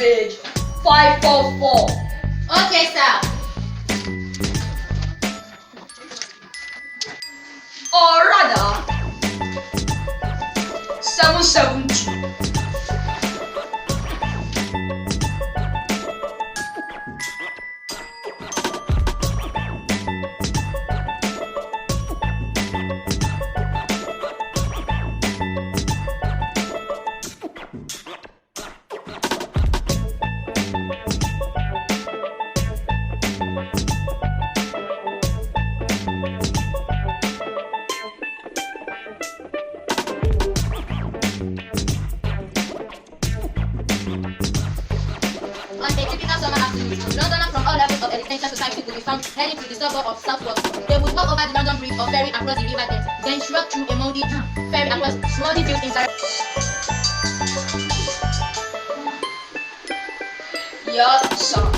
page 544. Okay, sir. Or rather, 772. On a typical summer afternoon, Londoners from all levels of existential society could be found heading to the suburb of Southwark. They would walk over the London Bridge or ferry across the River Thames, then shrug through a moldy ferry across smoothie fields inside. Yes, sir.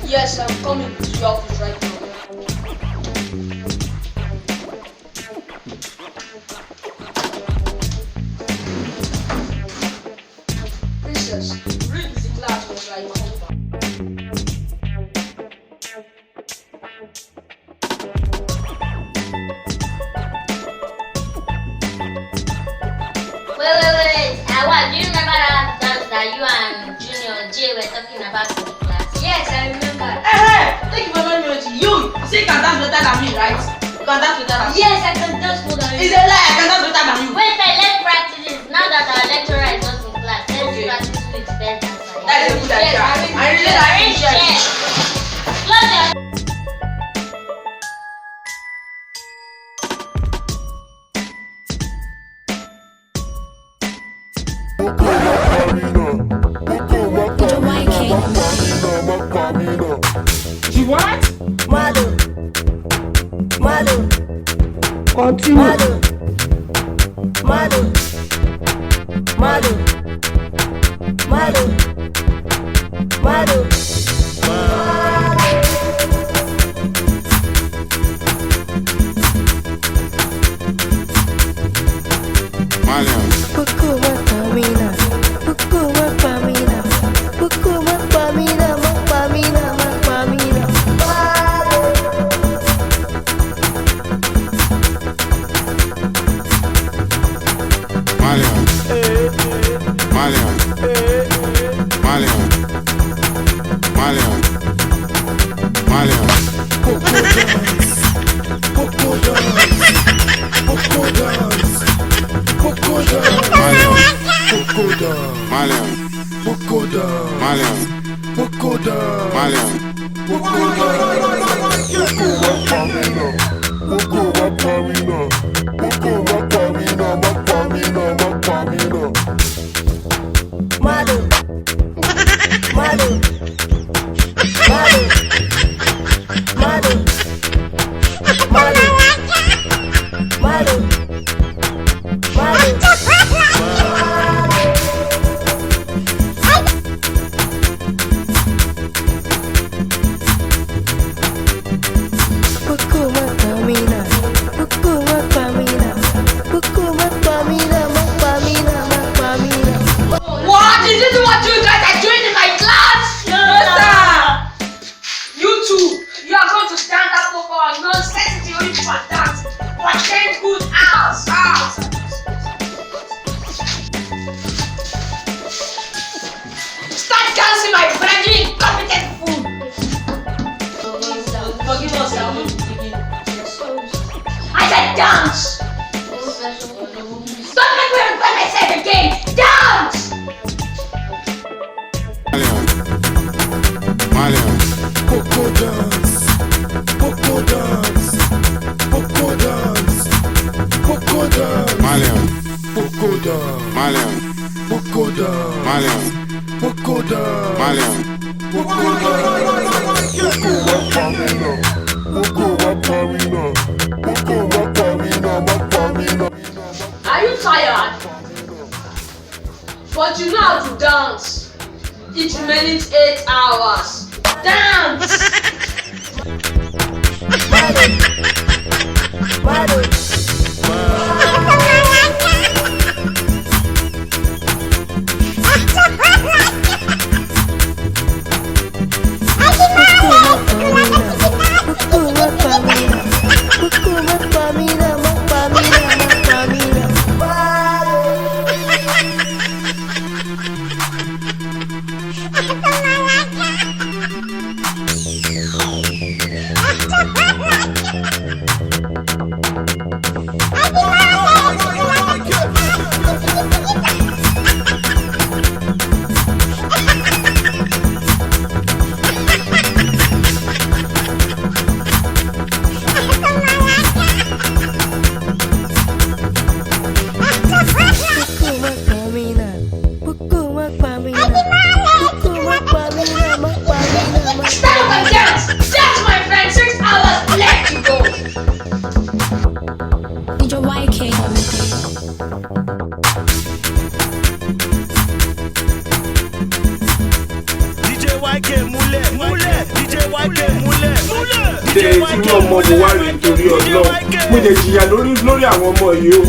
Yes, I'm coming to your office right now. Princess, read the class was like over. Wait. Awal, do you remember that dance that you and Junior J were talking about in the class? Yes, I remember. Hey, thank you for knowing me. You say you can dance better than me, right? You can dance better than me. Yes, I can dance more than It's you. a lie, I can dance better than you. Wait, let's practice it. Now that our lecturer is not in class, let's Okay. practice with best dancer. That's a good idea. Yes, I really like it. Yes. Close your You what? Continue. What? Is this what you guys are doing in my class? No, sir. You two, you are going to stand up for our nonsense theory for dance for 10 good hours. Start dancing, my friend, you incompetent fool. Forgive us, sir. I said dance. Don't make me repeat myself again. Dance. Are you tired? But you know how to dance. Each minute 8 hours. Dance! YK múlẹ̀ múlẹ̀ DJ YK múlẹ̀ múlẹ̀. Ṣé tí wọ́n mọ mo wá rí nítorí Ọlọ́run? Mo lè jìyà lórí àwọn ọmọ yìí o.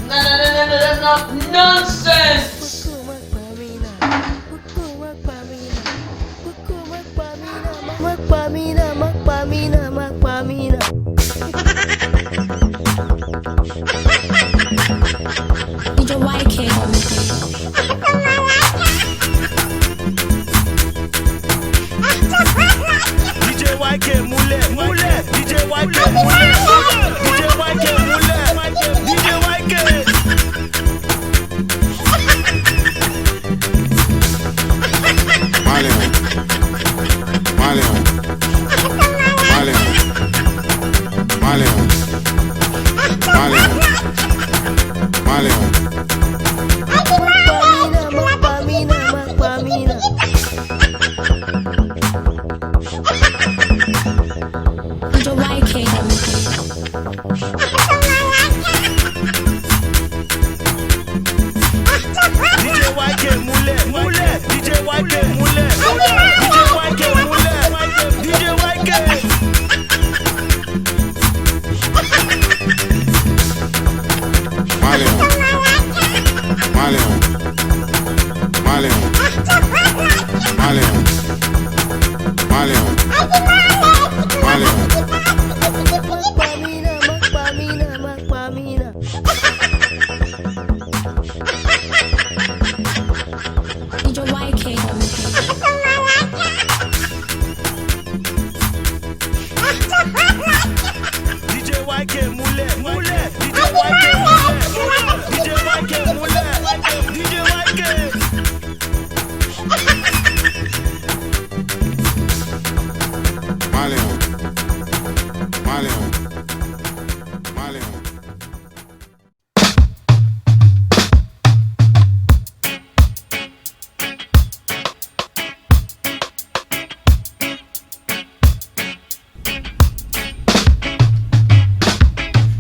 That's not nonsense.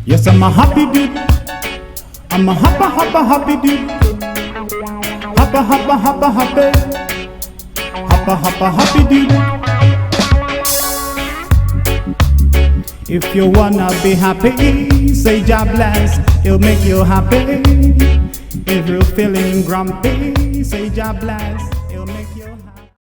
Yes, I'm a happy dude. I'm a happy dude. Happy dude. If you wanna be happy, say God bless, he'll make you happy. If you're feeling grumpy, say God bless.